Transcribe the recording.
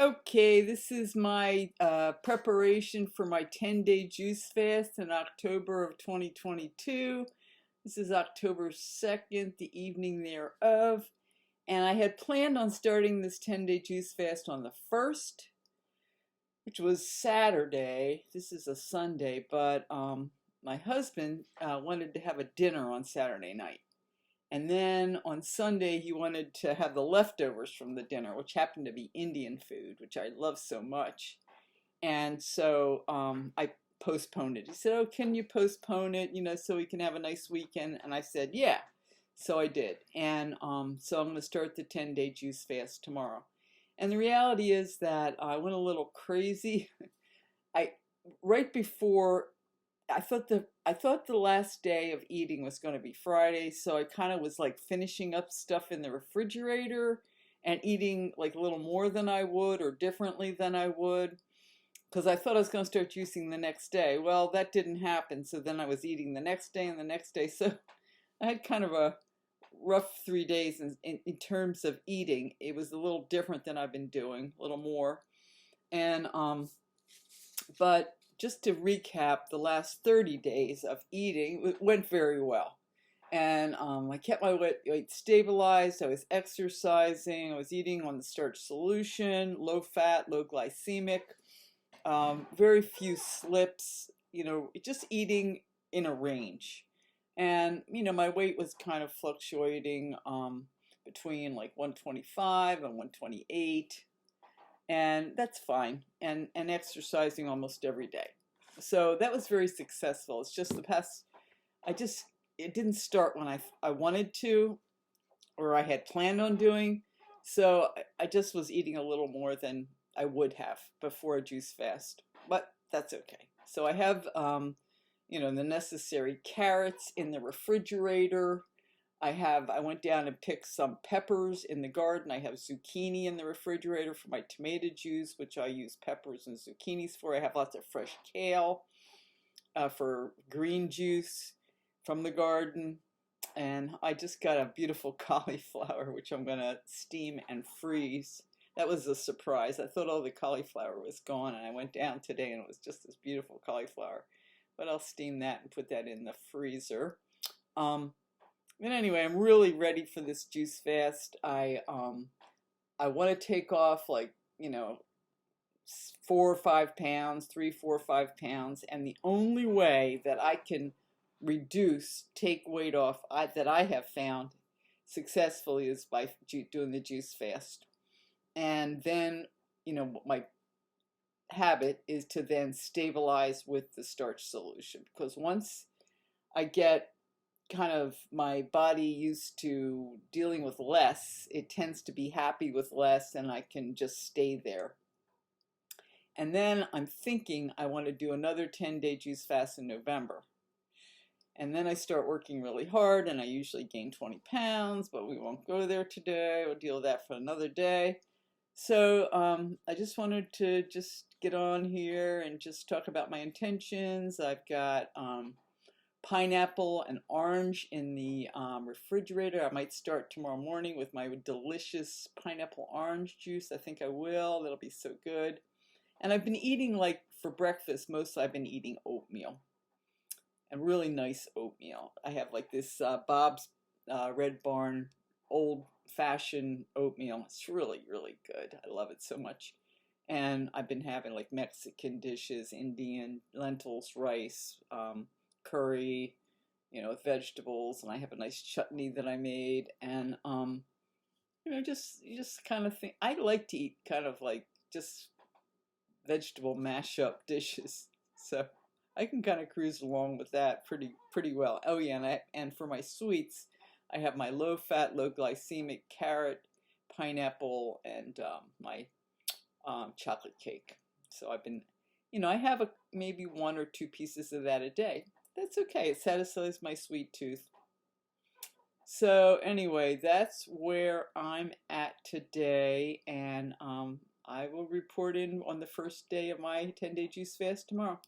Okay, this is my preparation for my 10-day juice fast in October of 2022. This is October 2nd, the evening thereof. And I had planned on starting this 10-day juice fast on the 1st, which was Saturday. This is a Sunday, but my husband wanted to have a dinner on Saturday night. And then on Sunday, he wanted to have the leftovers from the dinner, which happened to be Indian food, which I love so much. And so I postponed it. He said, "Oh, can you postpone it, so we can have a nice weekend?" And I said, "Yeah." So I did. And so I'm going to start the 10-day juice fast tomorrow. And the reality is that I went a little crazy. I right before I thought the last day of eating was going to be Friday, so I kind of was like finishing up stuff in the refrigerator and eating like a little more than I would or differently than I would because I thought I was going to start juicing the next day. Well, that didn't happen, so then I was eating the next day and the next day. So I had kind of a rough 3 days in terms of eating. It was a little different than I've been doing, a little more. And but just to recap, the last 30 days of eating went very well. And I kept my weight stabilized. I was exercising. I was eating on the starch solution, low fat, low glycemic, very few slips, just eating in a range. And, my weight was kind of fluctuating between like 125 and 128, and that's fine, and exercising almost every day. So that was very successful. It's just the past, it didn't start when I wanted to, or I had planned on doing. So I just was eating a little more than I would have before a juice fast, but that's okay. So I have the necessary carrots in the refrigerator. I went down and picked some peppers in the garden. I have zucchini in the refrigerator for my tomato juice, which I use peppers and zucchinis for. I have lots of fresh kale for green juice from the garden. And I just got a beautiful cauliflower, which I'm going to steam and freeze. That was a surprise. I thought all the cauliflower was gone, and I went down today and it was just this beautiful cauliflower. But I'll steam that and put that in the freezer. And anyway, I'm really ready for this juice fast. I want to take off 4 or 5 pounds, 3, 4, 5 pounds, and the only way that I can take weight off that I have found successfully is by doing the juice fast. And then, my habit is to then stabilize with the starch solution, because once I get kind of my body used to dealing with less, it tends to be happy with less, and I can just stay there. And then I'm thinking I want to do another 10-day juice fast in November. And then I start working really hard, and I usually gain 20 pounds, but we won't go there today. We'll deal with that for another day. So I just wanted to just get on here and just talk about my intentions. I've got pineapple and orange in the refrigerator. I might start tomorrow morning with my delicious pineapple orange juice. I think I will. That'll be so good. And I've been eating, for breakfast, mostly I've been eating oatmeal. And really nice oatmeal. I have this Bob's Red Barn old-fashioned oatmeal. It's really, really good. I love it so much. And I've been having Mexican dishes, Indian, lentils, rice, curry, with vegetables, and I have a nice chutney that I made, and you just kind of think I like to eat kind of just vegetable mashup dishes, so I can kind of cruise along with that pretty well. Oh yeah, and for my sweets, I have my low-fat, low-glycemic carrot, pineapple, and my chocolate cake. So I've been, I have maybe 1 or 2 pieces of that a day. That's okay. It satisfies my sweet tooth. So anyway, that's where I'm at today, and I will report in on the first day of my 10-day juice fast tomorrow.